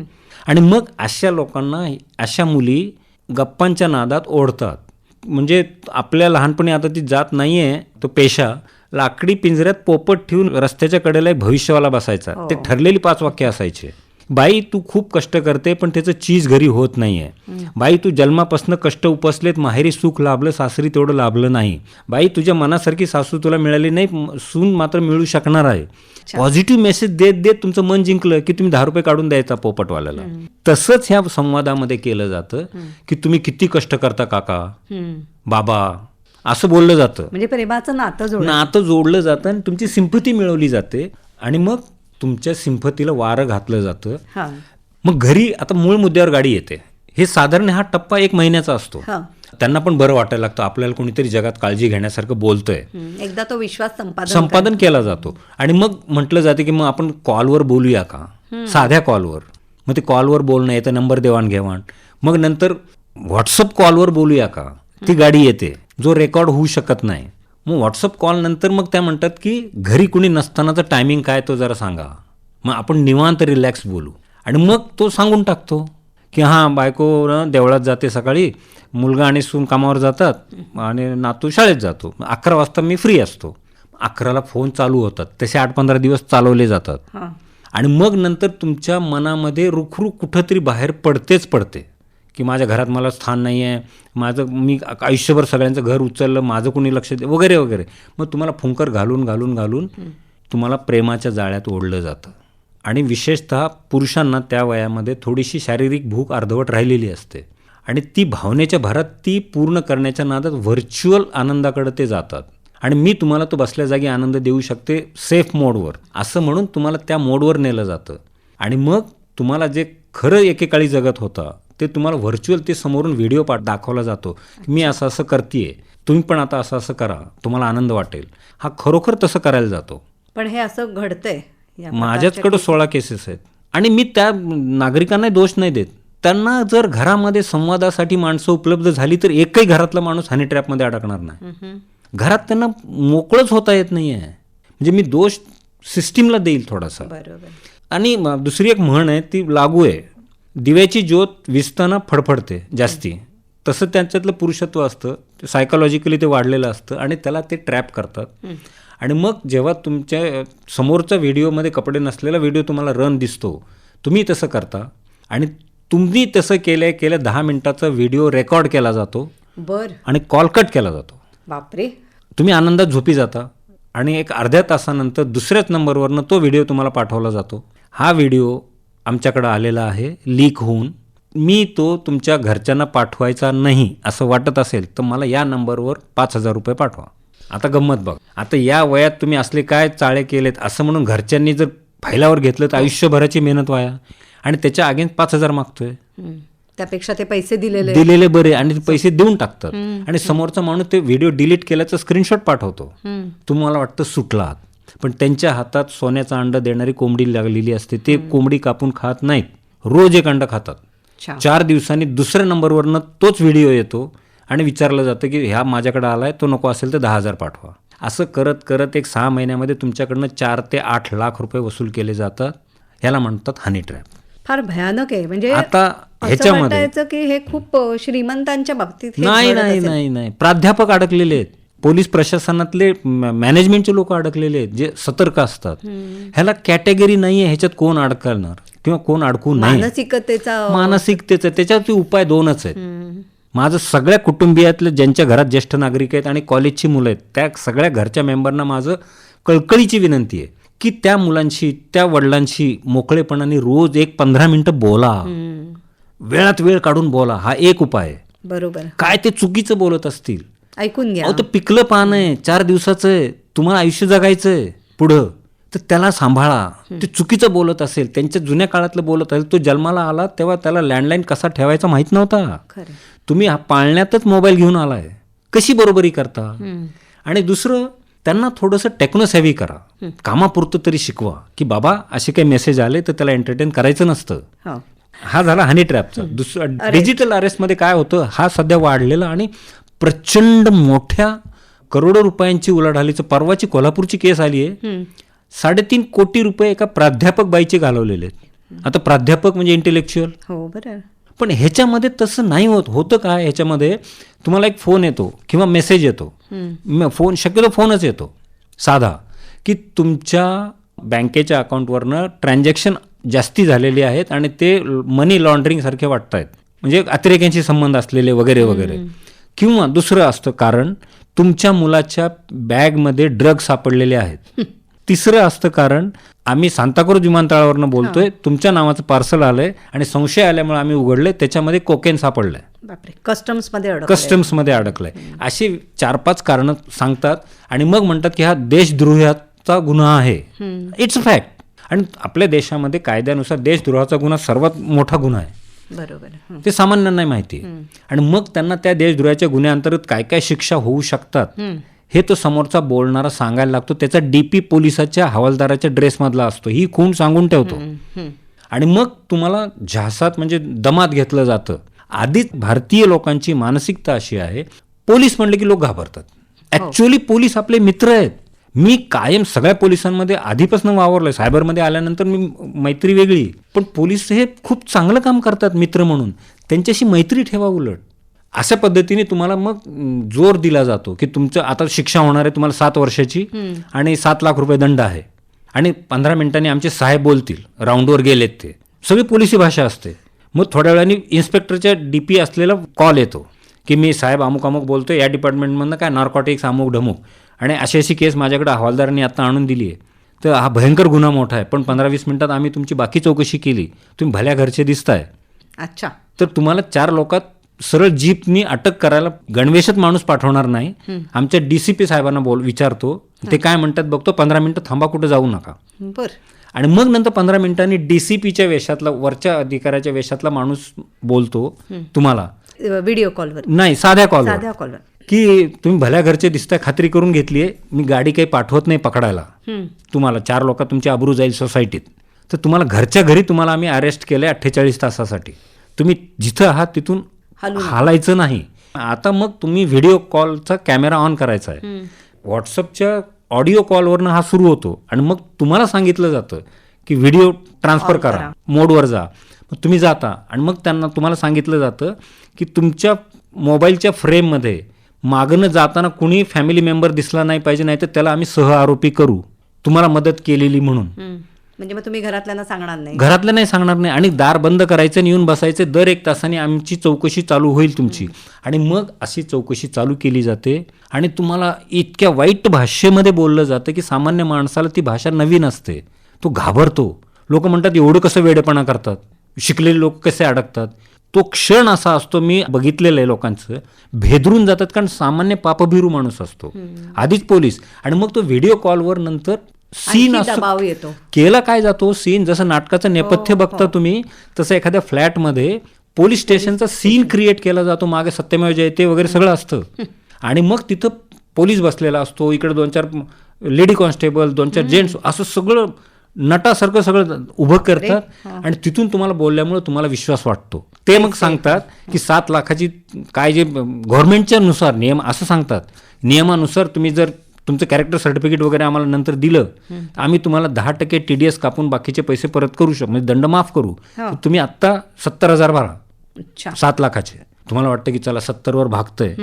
आणि मग अशा लोकांना, अशा मुली गप्पांच्या नादात ओढतात. म्हणजे आपल्या लहानपणी, आता ती जात नाही आहे तो पेशा, लाकडी पिंजऱ्यात पोपट ठेवून रस्त्याच्या कडेला एक भविष्यवाला बसायचा, ते ठरलेली 5 वाक्य असायचे. बाई तू खूप कष्ट करते पण त्याचं चीज घरी होत नाही आहे. बाई तू जन्मापासून कष्ट उपसलेत, माहेरी सुख लाभलं, सासरी तेवढं लाभलं नाही. बाई तुझ्या मनासारखी सासू तुला मिळाली नाही, सून मात्र मिळू शकणार आहे. पॉझिटिव्ह मेसेज देत देत तुमचं मन जिंकलं की तुम्ही 10 रुपये काढून द्यायचा पोपटवाल्याला. तसंच ह्या संवादामध्ये केलं जातं की तुम्ही किती कष्ट करता काका, बाबा, असं बोललं जातं. म्हणजे प्रेमाचं नातं जोडलं जातं आणि तुमची सिंपथी मिळवली जाते आणि मग तुमच्या सिंपथीला वारं घातलं जातं. मग घरी आता मूळ मुद्द्यावर गाडी येते. हे साधारण हा टप्पा 1 महिन्याचा असतो. त्यांना पण बरं वाटायला लागतं, आपल्याला कोणीतरी जगात काळजी घेण्यासारखं बोलतंय. एकदा तो विश्वास संपादन केला जातो आणि मग म्हटलं जाते की मग आपण कॉलवर बोलूया का, साध्या कॉलवर. मग ते कॉलवर बोलणं येतं, नंबर देवाणघेवाण. मग नंतर व्हॉट्सअप कॉलवर बोलूया का, ती गाडी येते, जो रेकॉर्ड होऊ शकत नाही. मग व्हॉट्सअप कॉल नंतर मग त्या म्हणतात की घरी कुणी नसतानाचं टायमिंग काय तो जरा सांगा, मग आपण निवांत रिलॅक्स बोलू. आणि मग तो सांगून टाकतो की हां, बायको देवळात जाते सकाळी, मुलगा आणि सून कामावर जातात आणि नातू शाळेत जातो, 11 वाजता मी फ्री असतो. 11ला फोन चालू होतात, तसे 8-15 दिवस चालवले जातात. आणि मग नंतर तुमच्या मनामध्ये रुखरुख कुठंतरी बाहेर पडते की माझ्या घरात मला स्थान नाही आहे, मी आयुष्यभर सगळ्यांचं घर उचललं, माझं कोणी लक्ष दे वगैरे वगैरे. मग तुम्हाला फुंकर घालून तुम्हाला प्रेमाच्या जाळ्यात ओढलं जातं. आणि विशेषतः पुरुषांना त्या वयामध्ये थोडीशी शारीरिक भूक अर्धवट राहिलेली असते आणि ती भावनेच्या भरात ती पूर्ण करण्याच्या नादात व्हर्च्युअल आनंदाकडे ते जातात. आणि मी तुम्हाला तो बसल्या जागी आनंद देऊ शकते सेफ मोडवर, असं म्हणून तुम्हाला त्या मोडवर नेलं जातं. आणि मग तुम्हाला जे खरं एकेकाळी जगत होता ते तुम्हाला व्हर्च्युअल ते समोरून व्हिडिओ दाखवला जातो. मी असं असं करतेय, तुम्ही पण आता असं असं करा, तुम्हाला आनंद वाटेल. हा खरोखर तसं करायला जातो. पण हे असं घडतंय. माझ्याचकडे 16 केसेस आहेत आणि मी त्या नागरिकांना दोष नाही देत. त्यांना जर घरामध्ये संवादासाठी माणसं उपलब्ध झाली तर एकही घरातला माणूस हनी ट्रॅपमध्ये अडकणार नाही. घरात त्यांना मोकळंच होता येत नाही आहे. म्हणजे मी दोष सिस्टीमला देईल थोडासा. आणि दुसरी एक म्हण आहे, ती लागू आहे, दिव्याची ज्योत विजताना फडफडते जास्ती. तसं त्यांच्यातलं पुरुषत्व असतं, सायकोलॉजिकली ते वाढलेलं असतं आणि त्याला ते ट्रॅप करतात. आणि मग जेव्हा तुमच्या समोरच्या व्हिडिओमध्ये कपडे नसलेला व्हिडिओ तुम्हाला रन दिसतो, तुम्ही तसं करता आणि तुम्ही तसं केल्या 10 मिनिटाचा व्हिडिओ रेकॉर्ड केला जातो आणि कॉल कट केला जातो. बापरे. तुम्ही आनंदात झोपी जाता आणि एक अर्ध्या तासानंतर दुसऱ्याच नंबरवरनं तो व्हिडिओ तुम्हाला पाठवला जातो. हा व्हिडिओ आमच्याकडं आलेला आहे लीक होऊन, मी तो तुमच्या घरच्यांना पाठवायचा नाही असं वाटत असेल तर मला या नंबरवर 5,000 रुपये पाठवा. आता गंमत बघ, आता या वयात तुम्ही असले काय चाळे केलेत असं म्हणून घरच्यांनी जर फायलावर घेतलं तर आयुष्यभराची मेहनत वाया. आणि त्याच्या अगेन्स्ट 5,000 मागतोय, त्यापेक्षा ते पैसे दिलेले बरे. आणि पैसे देऊन टाकतात आणि समोरचा माणूस ते व्हिडिओ डिलीट केल्याचं स्क्रीनशॉट पाठवतो. तुम्हाला वाटतं सुटलात, पण त्यांच्या हातात सोन्याचं अंड देणारी कोंबडी लागलेली असते. ते कोंबडी कापून खात नाहीत, रोज एक अंड खातात. 4 दिवसांनी दुसऱ्या नंबरवरनं तोच व्हिडिओ येतो आणि विचारलं जातं की ह्या माझ्याकडे आलाय, तो नको असेल तर 10,000 पाठवा. असं करत करत एक 6 महिन्यामध्ये तुमच्याकडनं 4 ते 8 लाख रुपये वसूल केले जातात. ह्याला म्हणतात हनी ट्रॅप. फार भयानक आहे. म्हणजे आता ह्याच्यामध्ये वाटायचं की हे खूप श्रीमंतांच्या बाबतीत हे नाही घडत नाही असेल. नाही नाही प्राध्यापक अडकलेले आहेत, पोलीस प्रशासनातले मॅनेजमेंटचे लोक अडकलेले आहेत जे सतर्क असतात. ह्याला कॅटेगरी नाहीये ह्याच्यात कोण अडकणार किंवा कोण अडकू नये. मानसिकतेचं त्याच्यावरती उपाय 2च आहेत. माझं सगळ्या कुटुंबियातले ज्यांच्या घरात ज्येष्ठ नागरिक आहेत आणि कॉलेजची मुलं आहेत त्या सगळ्या घरच्या मेंबरना माझं कळकळीची विनंती आहे की त्या मुलांशी त्या वडिलांशी मोकळेपणाने रोज 15 मिनिटं बोला, वेळात वेळ काढून बोला. हा एक उपाय आहे. बरोबर. काय ते चुकीचं बोलत असतील ऐकून घ्या. अहो ते पिकलं पान आहे, 4 दिवसाचं आहे, तुम्हाला आयुष्य जगायचंय पुढं, तर त्याला सांभाळा. ते चुकीचं बोलत असेल, त्यांच्या जुन्या काळातलं बोलत असेल, तो जन्माला आला तेव्हा त्याला लँडलाईन कसा ठेवायचा माहित नव्हता. तुम्ही पाळण्यातच मोबाईल घेऊन आलाय, कशी बरोबरी करता. आणि दुसरं त्यांना थोडंसं टेक्नो सेव्ही करा, कामापुरतं तरी शिकवा की बाबा असे काही मेसेज आले तर त्याला एंटरटेन करायचं नसतं. हा झाला हनी ट्रॅपचा. दुसरं डिजिटल अरेस्टमध्ये काय होतं, हा सध्या वाढलेला आणि प्रचंड मोठ्या करोडो रुपयांची उलाढालीचं. परवाची कोल्हापूरची केस आली आहे, 3.5 कोटी रुपये एका प्राध्यापक बाईचे घालवलेले आहेत. आता प्राध्यापक म्हणजे इंटेलेक्च्युअल. हो बरं. पण ह्याच्यामध्ये तसं नाही होतं काय, ह्याच्यामध्ये तुम्हाला एक फोन येतो किंवा मेसेज येतो. फोन शक्यतो फोनच येतो साधा की तुमच्या बँकेच्या अकाउंटवरनं ट्रान्झॅक्शन जास्ती झालेली आहेत आणि ते मनी लॉन्ड्रिंग सारखे वाटत आहेत, म्हणजे अतिरेक्यांशी संबंध असलेले वगैरे वगैरे. किंवा दुसरं असतं कारण तुमच्या मुलाच्या बॅगमध्ये ड्रग्ज सापडलेले आहेत. तिसरं असतं कारण आम्ही सांताक्रूज विमानतळावरनं बोलतोय, तुमच्या नावाचं पार्सल आलंय आणि संशय आल्यामुळे आम्ही उघडले, त्याच्यामध्ये कोकेन सापडलंय, कस्टम्समध्ये अडकलंय. अशी 4-5 कारणं सांगतात आणि मग म्हणतात की हा देशद्रोहाचा गुन्हा आहे. It's a fact. आणि आपल्या देशामध्ये कायद्यानुसार देशद्रोहाचा गुन्हा सर्वात मोठा गुन्हा आहे. बरोबर. ते सामान्यांना नाही माहिती. आणि मग त्यांना त्या देशद्रोहाच्या गुन्ह्याअंतर्गत काय काय शिक्षा होऊ शकतात हे तो समोरचा बोलणारा सांगायला लागतो. त्याचा डीपी पोलिसाच्या हवालदाराच्या ड्रेसमधला असतो, ही खूण सांगून ठेवतो. आणि मग तुम्हाला झासात म्हणजे दमात घेतलं जातं. आधीच भारतीय लोकांची मानसिकता अशी आहे, पोलीस म्हणले की लोक घाबरतात. ऍक्च्युअली पोलीस आपले मित्र आहेत. मी कायम सगळ्या पोलिसांमध्ये आधीपासून वावरलोय, सायबरमध्ये आल्यानंतर मी मैत्री वेगळी. पण पोलीस हे खूप चांगलं काम करतात मित्र म्हणून, त्यांच्याशी मैत्री ठेवा. उलट अशा पद्धतीने तुम्हाला मग जोर दिला जातो की तुमचं आता शिक्षा होणार आहे तुम्हाला 7 वर्षाची आणि 7 लाख रुपये दंड आहे. आणि 15 मिनिटांनी आमचे साहेब बोलतील, राऊंडवर गेलेत ते. सगळी पोलिसी भाषा असते. मग थोड्या वेळाने इन्स्पेक्टरच्या डीपी असलेला कॉल येतो की मी साहेब अमुक अमुक बोलतोय, या डिपार्टमेंटमधनं काय नार्कॉटिक्स अमुक ढमुक आणि अशी केस माझ्याकडे हवालदारांनी आता आणून दिली आहे, तर हा भयंकर गुन्हा मोठा आहे, पण 15-20 मिनिटात आम्ही तुमची बाकी चौकशी केली, तुम्ही भल्या घरचे दिसताय. अच्छा. तर तुम्हाला 4 लोकात सरळ जीपनी अटक करायला गणवेशात माणूस पाठवणार नाही. आमच्या DCP साहेबांना विचारतो, ते काय म्हणतात बघतो, 15 मिनिटं थांबा, कुठे जाऊ नका. आणि मग नंतर 15 मिनिटांनी DCPच्या वेशातला, वरच्या अधिकाऱ्याच्या वेशातला माणूस बोलतो तुम्हाला, व्हिडिओ कॉलवर नाही, साध्या कॉलवर, की तुम्ही भल्या घरचे दिसताय, खात्री करून घेतलीये, मी गाडी काही पाठवत नाही पकडायला तुम्हाला, 4 लोक तुमची आबरू जाईल सोसायटीत, तर तुम्हाला घरच्या घरी तुम्हाला आम्ही अरेस्ट केलंय 48 तासासाठी, तुम्ही जिथं आहात तिथून हालायचं नाही. आता मग तुम्ही व्हिडिओ कॉलचा कॅमेरा ऑन करायचा आहे. व्हॉट्सअपच्या ऑडिओ कॉलवरनं हा सुरू होतो आणि मग तुम्हाला सांगितलं जातं की व्हिडिओ ट्रान्सफर करा, मोडवर जा. मग तुम्ही जाता आणि मग तुम्हाला सांगितलं जातं की तुमच्या मोबाईलच्या फ्रेममध्ये मागणं जाताना कुणी फॅमिली मेंबर दिसला नाही पाहिजे, नाही तर त्याला आम्ही सह आरोपी करू तुम्हाला मदत केलेली म्हणून. म्हणजे मग तुम्ही घरातल्यांना सांगणार नाही? घरातलं नाही सांगणार नाही. आणि दार बंद करायचं आणि येऊन बसायचं. दर 1 तासाने आमची चौकशी चालू होईल तुमची. आणि मग अशी चौकशी चालू केली जाते आणि तुम्हाला इतक्या वाईट भाषेमध्ये बोललं जातं की सामान्य माणसाला ती भाषा नवीन असते, तो घाबरतो. लोक म्हणतात एवढं कसं वेडेपणा करतात, शिकलेले लोक कसे अडकतात. तो क्षण असा असतो, मी बघितलेलं आहे लोकांचं, भेदरून जातात, कारण सामान्य पापभिरू माणूस असतो आधीच पोलीस. आणि मग तो व्हिडिओ कॉलवर नंतर सीन येतो, केला काय जातो सीन, जसं नाटकाचं नेपथ्य बघता तुम्ही तसं एखाद्या फ्लॅटमध्ये पोलीस स्टेशनचा सीन क्रिएट केला जातो, मागे सत्यमेव जयते वगैरे सगळं असतं. आणि मग तिथं पोलीस बसलेला असतो, इकडे 2-4 लेडी कॉन्स्टेबल, 2-4 जेंट्स, असं सगळं नटासारखं सगळं उभं करतात आणि तिथून तुम्हाला बोलल्यामुळे तुम्हाला विश्वास वाटतो. ते मग सांगतात की 7 लाखाची काय जे गव्हर्नमेंटच्या नुसार नियम असं सांगतात, नियमानुसार तुम्ही जर तुमचं कॅरेक्टर सर्टिफिकेट वगैरे आम्हाला नंतर दिलं, आम्ही तुम्हाला 10% TDS कापून बाकीचे पैसे परत करू शकतो, म्हणजे दंड माफ करू. तुम्ही आत्ता 70,000 भरा 7 लाखाचे. तुम्हाला वाटतं की चला 70वर भागतंय,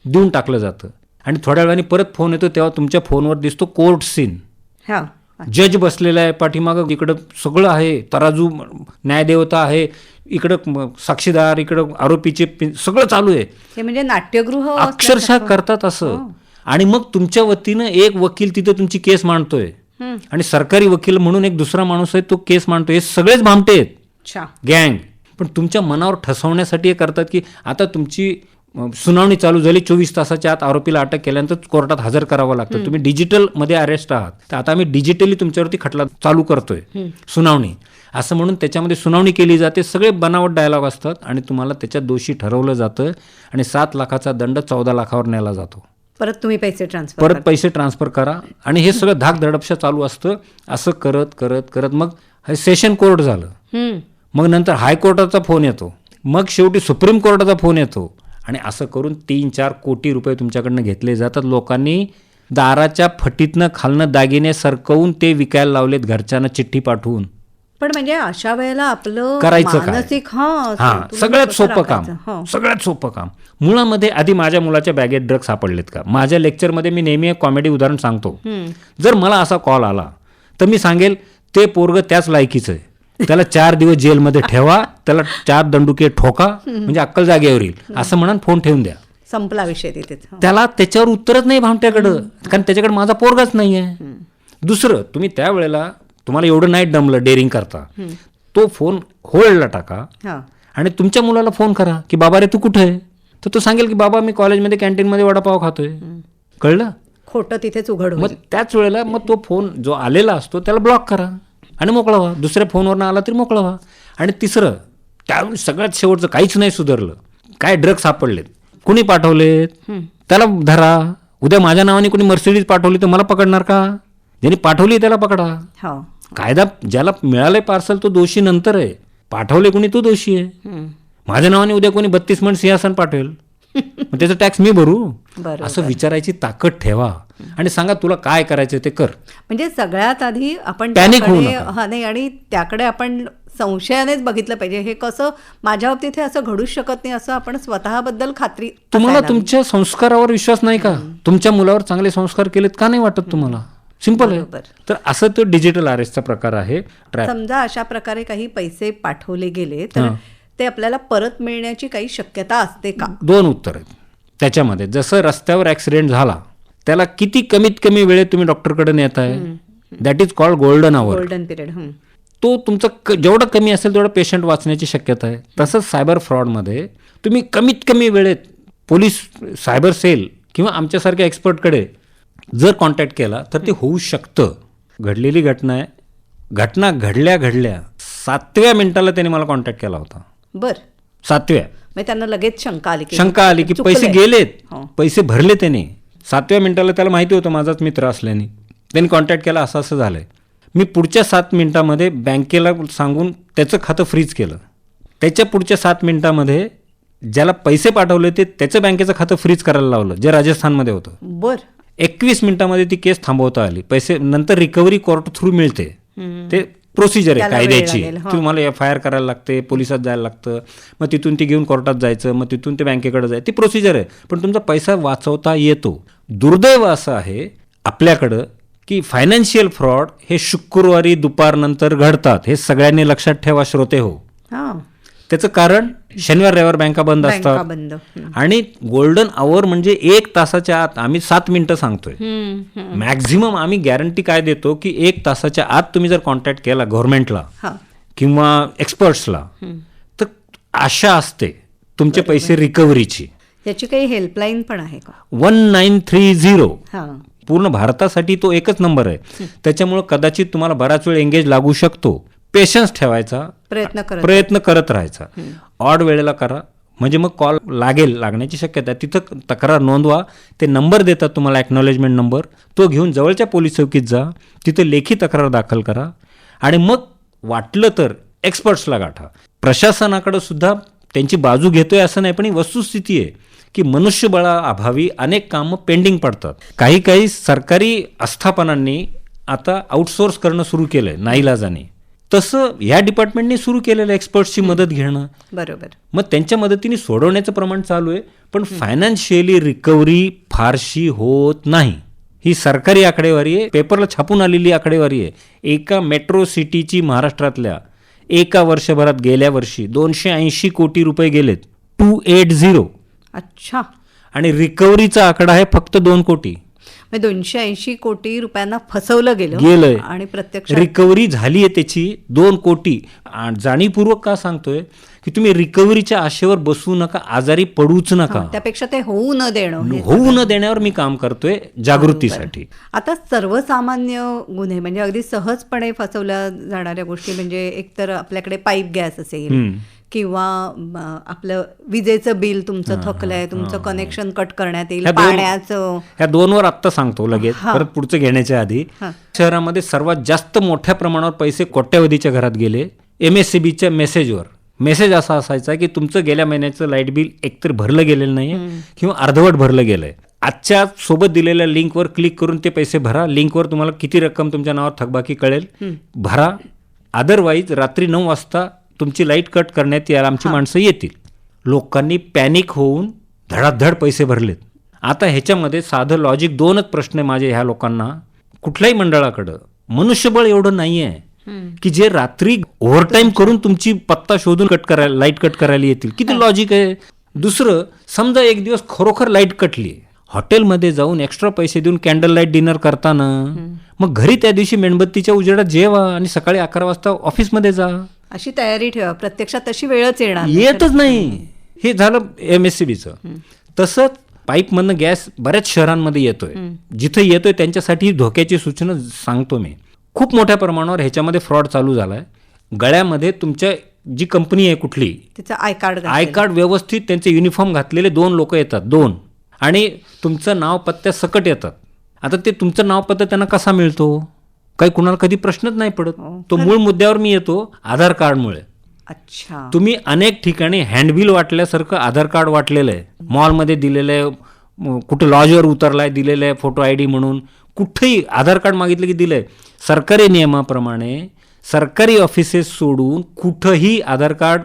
देऊन टाकलं जातं. आणि थोड्या वेळाने परत फोन येतो, तेव्हा तुमच्या फोनवर दिसतो कोर्ट सीन. जज बसलेला आहे पाठीमागं, इकडं सगळं आहे, तराजू न्यायदेवता आहे, इकडं साक्षीदार, इकडं आरोपीचे सगळं चालू आहे. हे म्हणजे नाट्यगृह अक्षरशः करतात असं. आणि मग तुमच्या वतीनं एक वकील तिथे तुमची केस मांडतोय आणि सरकारी वकील म्हणून एक दुसरा माणूस आहे तो केस मांडतोय. हे सगळेच भामटे आहेत, गँग. पण तुमच्या मनावर ठसवण्यासाठी हे करतात की आता तुमची सुनावणी चालू झाली, 24 तासाच्या आत आरोपीला अटक केल्यानंतर कोर्टात हजर करावं लागतं. तुम्ही डिजिटलमध्ये अरेस्ट आहात, तर आता आम्ही डिजिटली तुमच्यावरती खटला चालू करतोय, सुनावणी असं म्हणून त्याच्यामध्ये सुनावणी केली जाते. सगळे बनावट डायलॉग असतात आणि तुम्हाला त्याच्यात दोषी ठरवलं जातं आणि 7 लाखाचा दंड 14 लाखावर नेला जातो. परत तुम्ही पैसे ट्रान्सफर करा. आणि हे सगळं धाक दडपशा चालू असतं. असं करत करत करत मग हे सेशन कोर्ट झालं, मग नंतर हायकोर्टाचा फोन येतो, मग शेवटी सुप्रीम कोर्टाचा फोन येतो. आणि असं करून 3-4 कोटी रुपये तुमच्याकडनं घेतले जातात. लोकांनी दाराच्या फटीतनं खालनं दागिने सरकवून ते विकायला लावलेत, घरच्यांना चिठ्ठी पाठवून. पण म्हणजे अशा वेळेला आपलं करायचं मानसिक सगळ्यात सोपं काम. मुळामध्ये आधी माझ्या मुलाच्या बॅगेत ड्रग्ज सापडलेत का? माझ्या लेक्चरमध्ये मी नेहमी एक कॉमेडी उदाहरण सांगतो. जर मला असा कॉल आला तर मी सांगेल ते पोरग त्याच लायकीचं आहे, त्याला 4 दिवस जेलमध्ये ठेवा, त्याला 4 दंडुके ठोका, म्हणजे अक्कल जागेवर येईल, असं म्हणून फोन ठेवून द्या. संपला विषय तिथे. त्याला त्याच्यावर उत्तरच नाही भामट्याकडं, कारण त्याच्याकडे माझा पोरगाच नाही आहे. दुसरं, तुम्ही त्यावेळेला तुम्हाला एवढं नाही डमलं डेअरिंग करता, तो फोन होल्डला टाका आणि तुमच्या मुलाला फोन करा की बाबा रे तू कुठे आहे? तर तो सांगेल की बाबा मी कॉलेजमध्ये कॅन्टीनमध्ये वडापाव खातोय. कळलं? खोटं तिथेच उघड. मग त्याच वेळेला मग तो फोन जो आलेला असतो त्याला ब्लॉक करा आणि मोकळा व्हा. दुसऱ्या फोनवरनं आला तरी मोकळा व्हा. आणि तिसरं, त्यावेळी सगळ्यात शेवटचं, काहीच नाही सुधारलं, काय ड्रग्ज सापडलेत, कुणी पाठवलेत, त्याला धरा. उद्या माझ्या नावाने कुणी मर्सिडीज पाठवली तर मला पकडणार का? ज्यांनी पाठवली त्याला पकडा. कायदा ज्याला मिळालंय पार्सल तो दोषी नंतर आहे, पाठवले कुणी तो दोषी आहे. माझ्या नावाने उद्या कोणी 32 मण सिंहासन पाठवेल, मग त्याचा टॅक्स मी भरू? असं विचारायची ताकद ठेवा आणि सांगा तुला काय करायचं ते कर. म्हणजे सगळ्यात आधी आपण पॅनिक होऊ नका. नाही, आणि त्याकडे आपण संशयानेच बघितलं पाहिजे. हे कसं माझ्या बाबतीत हे असं घडूच शकत नाही, असं आपण स्वतःबद्दल खात्री. तुम्हाला तुमच्या संस्कारावर विश्वास नाही का? तुमच्या मुलावर चांगले संस्कार केलेत का नाही वाटत तुम्हाला? सिंपल आहे. तर असं तो डिजिटल अरेस्टचा प्रकार आहे. समजा अशा प्रकारे काही पैसे पाठवले गेले तर ते आपल्याला परत मिळण्याची काही शक्यता असते का? 2 उत्तर आहेत त्याच्यामध्ये. जसं रस्त्यावर ऍक्सिडेंट झाला त्याला किती कमीत कमी वेळेत तुम्ही डॉक्टरकडे नेताय, that is called golden period. तो तुमचा जेवढा कमी असेल तेवढा पेशंट वाचण्याची शक्यता आहे. तसंच सायबर फ्रॉडमध्ये तुम्ही कमीत कमी वेळेत पोलीस, सायबर सेल किंवा आमच्यासारख्या एक्सपर्टकडे जर कॉन्टॅक्ट केला तर ते होऊ शकतं. घडलेली घटना आहे. घटना घडल्या 7व्या मिनिटाला त्याने मला कॉन्टॅक्ट केला होता. 7व्या. त्यांना लगेच शंका आली की पैसे गेलेत, पैसे भरले त्याने. 7व्या मिनिटाला त्याला माहिती होतं माझाच मित्र असल्याने त्यांनी कॉन्टॅक्ट केला, असं झालंय. मी पुढच्या 7 मिनिटामध्ये बँकेला सांगून त्याचं खातं फ्रीज केलं. त्याच्या पुढच्या 7 मिनिटामध्ये ज्याला पैसे पाठवले ते त्याचं बँकेचं खातं फ्रीज करायला लावलं, जे राजस्थानमध्ये होतं. 21 मिनिटामध्ये ती केस थांबवता आली. पैसे नंतर रिकव्हरी कोर्ट थ्रू मिळते. ते प्रोसिजर आहे कायद्याची. तुम्हाला FIR करायला लागते, पोलिसात जायला लागतं, मग तिथून ती घेऊन कोर्टात जायचं, मग तिथून ते बँकेकडे जायचं. ती प्रोसिजर आहे, पण तुमचा पैसा वाचवता येतो. दुर्दैव असं आहे आपल्याकडं की फायनान्शियल फ्रॉड हे शुक्रवारी दुपारनंतर घडतात. हे सगळ्यांनी लक्षात ठेवा श्रोते हो. त्याचं कारण शनिवार रविवार बँका बंद असतात आणि गोल्डन आवर म्हणजे 1 तासाच्या आत. आम्ही 7 मिनिटं सांगतोय मॅक्झिमम. आम्ही गॅरंटी काय देतो की 1 तासाच्या आत तुम्ही जर कॉन्टॅक्ट केला गव्हर्नमेंटला किंवा एक्सपर्ट्सला तर आशा असते तुमचे पैसे रिकव्हरीची. याची काही हेल्पलाईन पण आहे का? 1930. पूर्ण भारतासाठी तो एकच नंबर आहे. त्याच्यामुळे कदाचित तुम्हाला बराच वेळ एंगेज लागू शकतो. पेशन्स ठेवायचा, प्रयत्न करत राहायचा. ऑड वेळेला करा, म्हणजे मग कॉल लागण्याची शक्यता आहे. तिथं तक्रार नोंदवा. ते नंबर देतात तुम्हाला, ॲक्नॉलेजमेंट नंबर, तो घेऊन जवळच्या पोलीस चौकीत जा, तिथं लेखी तक्रार दाखल करा आणि मग वाटलं तर एक्सपर्ट्सला गाठा. प्रशासनाकडं सुद्धा त्यांची बाजू घेतोय असं नाही, पण ही वस्तुस्थिती आहे की मनुष्यबळाअभावी अनेक कामं पेंडिंग पडतात. काही सरकारी आस्थापनांनी आता आउटसोर्स करणं सुरू केलं आहे नाईलाजाने. तसं ह्या डिपार्टमेंटने सुरू केलेलं एक्सपर्ट्सची मदत घेणं, बरोबर, मग त्यांच्या मदतीने सोडवण्याचं प्रमाण चालू आहे. पण फायनान्शियली रिकव्हरी फारशी होत नाही. ही सरकारी आकडेवारी आहे, पेपरला छापून आलेली आकडेवारी आहे. एका मेट्रो सिटीची महाराष्ट्रातल्या एका वर्षभरात गेल्या वर्षी 280 कोटी रुपये गेलेत, 280. अच्छा. आणि रिकव्हरीचा आकडा आहे फक्त 2 कोटी. 280 कोटी रुपयांना फसवलं गेलंय आणि प्रत्यक्ष रिकव्हरी झाली आहे त्याची 2 कोटी. जाणीवपूर्वक का सांगतोय की तुम्ही रिकव्हरीच्या आशेवर बसू नका, आजारी पडूच नका. त्यापेक्षा ते होऊ न देण्यावर मी काम करतोय जागृतीसाठी. आता सर्वसामान्य गुन्हे म्हणजे अगदी सहजपणे फसवल्या जाणाऱ्या गोष्टी म्हणजे एकतर आपल्याकडे पाईप गॅस असेल किंवा आपलं विजेचं बिल तुमचं थकलंय, तुमचं कनेक्शन कट करण्यात येईल, पाण्याचं. ह्या 2वर आत्ता सांगतो लगेच, परत पुढचं घेण्याच्या आधी. शहरामध्ये सर्वात जास्त मोठ्या प्रमाणावर पैसे कोट्यावधीच्या घरात गेले MSCBच्या मेसेजवर. मेसेज असा असायचा की तुमचं गेल्या महिन्याचं लाईट बिल एकतर भरलं गेलेलं नाही किंवा अर्धवट भरलं गेलंय. आजच्या सोबत दिलेल्या लिंकवर क्लिक करून ते पैसे भरा. लिंकवर तुम्हाला किती रक्कम तुमच्या नावावर थकबाकी कळेल, भरा. अदरवाईज रात्री 9 वाजता तुमची लाईट कट करण्यात यायला आमची माणसं येतील. लोकांनी पॅनिक होऊन धडाधड पैसे भरलेत. आता ह्याच्यामध्ये साधं लॉजिक 2च प्रश्न आहे माझे ह्या लोकांना. कुठल्याही मंडळाकडं मनुष्यबळ एवढं नाही आहे की जे रात्री ओव्हरटाईम करून तुमची पत्ता शोधून लाईट कट करायला येतील. किती लॉजिक आहे. दुसरं, समजा एक दिवस खरोखर लाईट कटली, हॉटेलमध्ये जाऊन एक्स्ट्रा पैसे देऊन कॅन्डल लाईट डिनर करताना मग घरी त्या दिवशी मेणबत्तीच्या उजेडात जेवा आणि सकाळी 11 वाजता ऑफिसमध्ये जा. अशी तयारी ठेवा. प्रत्यक्षात तशी वेळच येतच नाही. हे झालं MSCBचं. तसंच पाईपमधनं गॅस बऱ्याच शहरांमध्ये येतोय. जिथे येतोय त्यांच्यासाठी धोक्याची सूचना सांगतो मी. खूप मोठ्या प्रमाणावर ह्याच्यामध्ये फ्रॉड चालू झालाय. गळ्यामध्ये तुमच्या जी कंपनी आहे कुठली, तिचं आय कार्ड व्यवस्थित त्यांचे युनिफॉर्म घातलेले 2 लोक येतात, 2, आणि तुमचं नाव पत्त्या सकट येतात. आता ते तुमचं नाव पत्ता त्यांना कसा मिळतो, काही कुणाला कधी प्रश्नच नाही पडत. तो मूळ मुद्द्यावर मी येतो, आधार कार्डमुळे. अच्छा. तुम्ही अनेक ठिकाणी हँडबिल वाटल्यासारखं आधार कार्ड वाटलेलं आहे. मॉलमध्ये दिलेलं आहे, कुठं लॉजवर उतरलाय दिलेलं आहे, फोटो ID म्हणून. कुठेही आधार कार्ड मागितलं की दिलंय. सरकारी नियमाप्रमाणे सरकारी ऑफिसेस सोडून कुठंही आधार कार्ड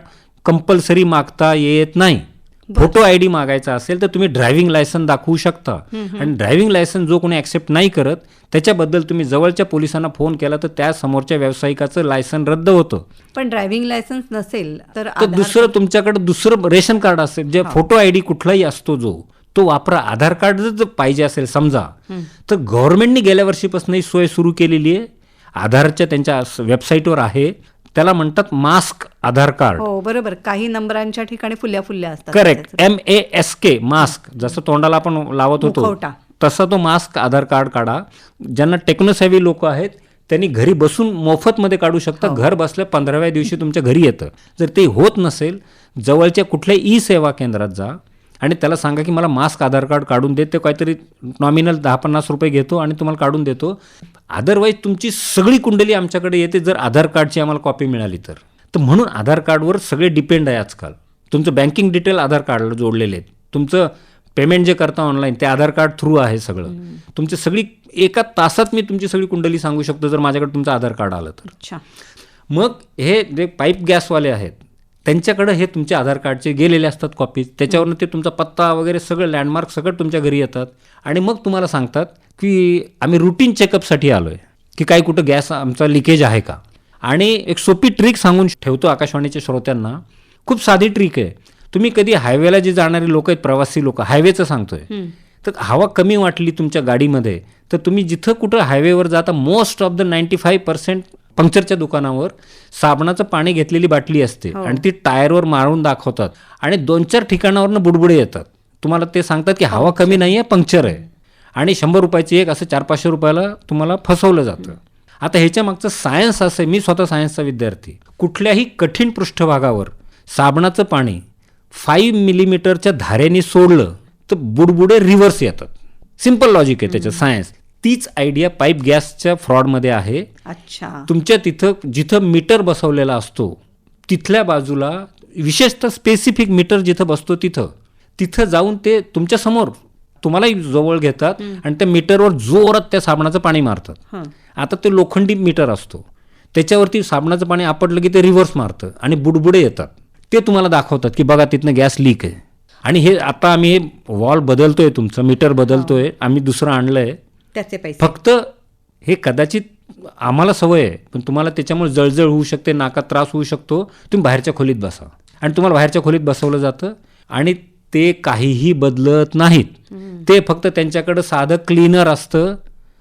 कंपल्सरी मागता येत नाही. फोटो ID मागायचा असेल तर तुम्ही ड्रायव्हिंग लायसन दाखवू शकता. आणि ड्रायव्हिंग लायसन जो कोणी ॲक्सेप्ट नाही करत त्याच्याबद्दल तुम्ही जवळच्या पोलिसांना फोन केला तर त्या समोरच्या व्यावसायिकाचं लायसन रद्द होतं. पण ड्रायव्हिंग लायसन्स नसेल तर दुसरं तुमच्याकडे दुसरं रेशन कार्ड असेल, जे फोटो ID कुठलाही असतो जो, तो वापरा. आधार कार्ड जर पाहिजे असेल समजा, तर गव्हर्नमेंटने गेल्या वर्षीपासून ही सोय सुरू केलेली आहे. आधारच्या त्यांच्या वेबसाईटवर आहे. त्याला म्हणतात मास्क आधार कार्ड. हो बरोबर. काही नंबरांच्या ठिकाणी फुल्या असतात. करेक्ट. MASK mask. जसं तोंडाला आपण लावत होतो तसा तो मास्क आधार कार्ड काढा. ज्यांना टेक्नोसेव्ही लोक आहेत त्यांनी घरी बसून मोफतमध्ये काढू शकता. घर बसल्या 15व्या दिवशी तुमच्या घरी येतं. जर ते होत नसेल, जवळच्या कुठल्याही सेवा केंद्रात जा आणि त्याला सांगा की मला मास्क आधार कार्ड काढून देत. ते काहीतरी नॉमिनल 10-50 रुपये घेतो आणि तुम्हाला काढून देतो. अदरवाईज तुमची सगळी कुंडली आमच्याकडे येते जर आधार कार्डची आम्हाला कॉपी मिळाली तर. म्हणून आधार कार्डवर सगळे डिपेंड आहे आजकाल. तुमचं बँकिंग डिटेल आधार कार्डला जोडलेले आहेत. तुमचं पेमेंट जे करता ऑनलाईन ते आधार कार्ड थ्रू आहे सगळं. तुमची सगळी एका तासात मी तुमची सगळी कुंडली सांगू शकतो जर माझ्याकडे तुमचं आधार कार्ड आलं तर. अच्छा. मग हे जे पाईप गॅसवाले आहेत त्यांच्याकडे हे तुमच्या आधार कार्डचे गेलेले असतात कॉपीज. त्याच्यावरून ते तुमचा पत्ता वगैरे सगळं लँडमार्क सगळं तुमच्या घरी येतात आणि मग तुम्हाला सांगतात की आम्ही रुटीन चेकअपसाठी आलो आहे की काही कुठं गॅस आमचा लिकेज आहे का. आणि एक सोपी ट्रिक सांगून ठेवतो आकाशवाणीच्या श्रोत्यांना. खूप साधी ट्रिक आहे. तुम्ही कधी हायवेला जे जाणारे लोक आहेत, प्रवासी लोक, हायवेचं सांगतोय, तर हवा कमी वाटली तुमच्या गाडीमध्ये तर तुम्ही जिथं कुठं हायवेवर जाता मोस्ट ऑफ द 95% पंक्चरच्या दुकानावर साबणाचं पाणी घेतलेली बाटली असते आणि ती टायरवर मारून दाखवतात आणि 2-4 ठिकाणावरनं बुडबुडे येतात. तुम्हाला ते सांगतात की हवा कमी नाही आहे, पंक्चर आहे, आणि 100 रुपयाची एक असं 400-500 रुपयाला तुम्हाला फसवलं जातं. आता ह्याच्या मागचं सायन्स असं आहे, मी स्वतः सायन्सचा विद्यार्थी. कुठल्याही कठीण पृष्ठभागावर साबणाचं पाणी 5 मिलीमीटरच्या धारेने सोडलं तर बुडबुडे रिव्हर्स येतात. सिम्पल लॉजिक आहे त्याचं, सायन्स. तीच आयडिया पाईप गॅसच्या फ्रॉडमध्ये आहे. अच्छा. तुमच्या तिथं जिथं मीटर बसवलेला असतो तिथल्या बाजूला, विशेषतः स्पेसिफिक मीटर जिथं बसतो तिथं जाऊन ते तुमच्या समोर तुम्हालाही जवळ घेतात आणि त्या मीटरवर जोरात त्या साबणाचं पाणी मारतात. आता ते लोखंडी मीटर असतो, त्याच्यावरती साबणाचं पाणी आपटलं की ते रिव्हर्स मारतं आणि बुडबुडे येतात. ते तुम्हाला दाखवतात की बघा तिथनं गॅस लीक आहे. आणि हे आता आम्ही हे वॉल बदलतोय, तुमचं मीटर बदलतोय, आम्ही दुसरं आणलंय, त्याचे पैसे फक्त हे कदाचित आम्हाला सवय आहे, पण तुम्हाला त्याच्यामुळे जळजळ होऊ शकते, नाकात त्रास होऊ शकतो. तुम्ही बाहेरच्या खोलीत बसा आणि तुम्हाला बाहेरच्या खोलीत बसवलं जातं आणि ते काहीही बदलत नाहीत. ते फक्त त्यांच्याकडं साधं क्लीनर असतं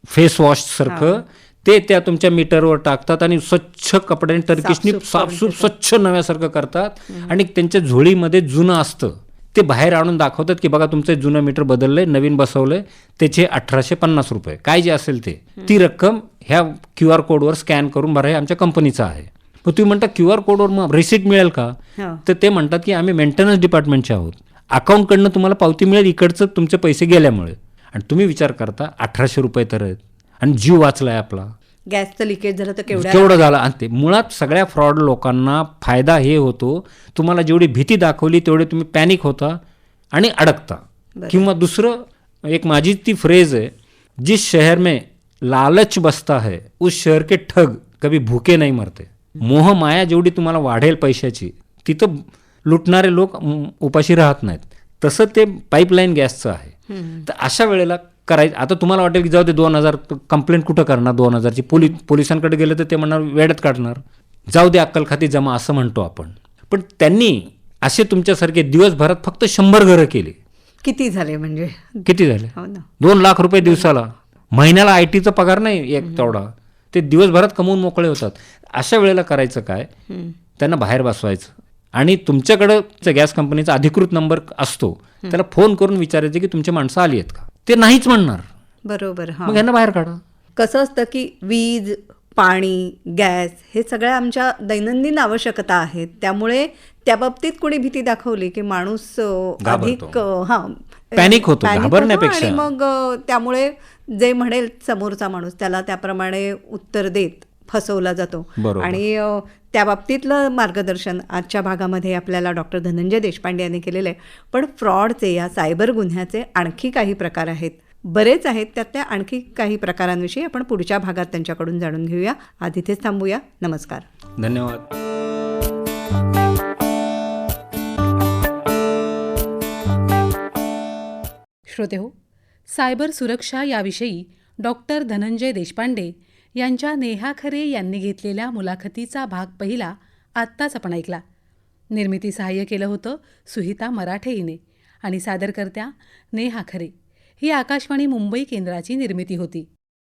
फेस वॉश सारखं, ते त्या तुमच्या मीटरवर टाकतात आणि स्वच्छ कपड्याने टर्किशनी साफसूफ स्वच्छ नव्यासारखं करतात. आणि त्यांच्या झोळीमध्ये जुनं असतं ते बाहेर आणून दाखवतात की बघा तुमचं जुनं मीटर बदललंय, नवीन बसवलंय, त्याचे 1850 रुपये काय जे असेल ते, ती रक्कम ह्या QR कोडवर स्कॅन करून भरा, हे आमच्या कंपनीचं आहे. मग तुम्ही म्हणता QR कोडवर मग रिसिट मिळेल का? तर ते म्हणतात की आम्ही मेंटेनन्स डिपार्टमेंटचे आहोत, अकाउंटकडनं तुम्हाला पावती मिळेल इकडचं तुमचे पैसे गेल्यामुळे. आणि तुम्ही विचार करता 1800 रुपये तर आहेत आणि जीव वाचलाय आपला. गॅसचं लिकेज झालं तर केवढं झालं. आणि ते मुळात सगळ्या फ्रॉड लोकांना फायदा हे होतो, तुम्हाला जेवढी भीती दाखवली तेवढे तुम्ही पॅनिक होता आणि अडकता. किंवा दुसरं एक माझी ती फ्रेज आहे, जिस शहर में लालच बसता है उस शहर के ठग कभी भूके नाही मरते. मोह माया जेवढी तुम्हाला वाढेल पैशाची, तिथं लुटणारे लोक उपाशी राहत नाहीत. तसं ते पाईपलाईन गॅसचं आहे. तर अशा वेळेला करायचं. आता तुम्हाला वाटेल की जाऊ दे 2000 कंप्लेंट कुठं करणार, 2000ची पोलिसांकडे गेलं तर ते म्हणणार वेड्यात काढणार, जाऊ दे अक्कल खाती जमा, असं म्हणतो आपण. पण त्यांनी असे तुमच्यासारखे दिवसभरात फक्त 100 घरं केली. किती झाले म्हणजे? किती झाले? हो ना. 2 लाख रुपये दिवसाला. महिन्याला IT चा पगार नाही एक तेवढा. ते दिवसभरात कमवून मोकळे होतात. अशा वेळेला करायचं काय, त्यांना बाहेर बसवायचं आणि तुमच्याकडं गॅस कंपनीचा अधिकृत नंबर असतो, त्याला फोन करून विचारायचं की तुमची माणसं आली आहेत का. ते नाहीच म्हणणार. बरोबर. मग यांना बाहेर काढा. कसं असतं की वीज, पाणी, गॅस हे सगळ्या आमच्या दैनंदिन आवश्यकता आहेत. त्यामुळे त्या बाबतीत कोणी भीती दाखवली की माणूस अधिक पॅनिक होतो, घाबरण्यापेक्षा. आणि मग त्यामुळे जे म्हणेल समोरचा माणूस त्याला त्याप्रमाणे उत्तर देत फसवला जातो. आणि त्या बाबतीतलं मार्गदर्शन आजच्या भागामध्ये आपल्याला डॉक्टर धनंजय देशपांडे यांनी केलेलं आहे. पण फ्रॉडचे, या सायबर गुन्ह्याचे आणखी काही प्रकार आहेत, बरेच आहेत. त्यातल्या आणखी काही प्रकारांविषयी आपण पुढच्या भागात त्यांच्याकडून जाणून घेऊया. आज इथेच थांबूया. नमस्कार. धन्यवाद. श्रोतेहो, सायबर सुरक्षा याविषयी डॉक्टर धनंजय देशपांडे यांच्या नेहा खरे यांनी घेतलेल्या मुलाखतीचा भाग पहिला आत्ताच आपण ऐकला. निर्मिती सहाय्य केलं होतं सुहिता मराठे हिने आणि सादरकर्त्या नेहा खरे. ही आकाशवाणी मुंबई केंद्राची निर्मिती होती.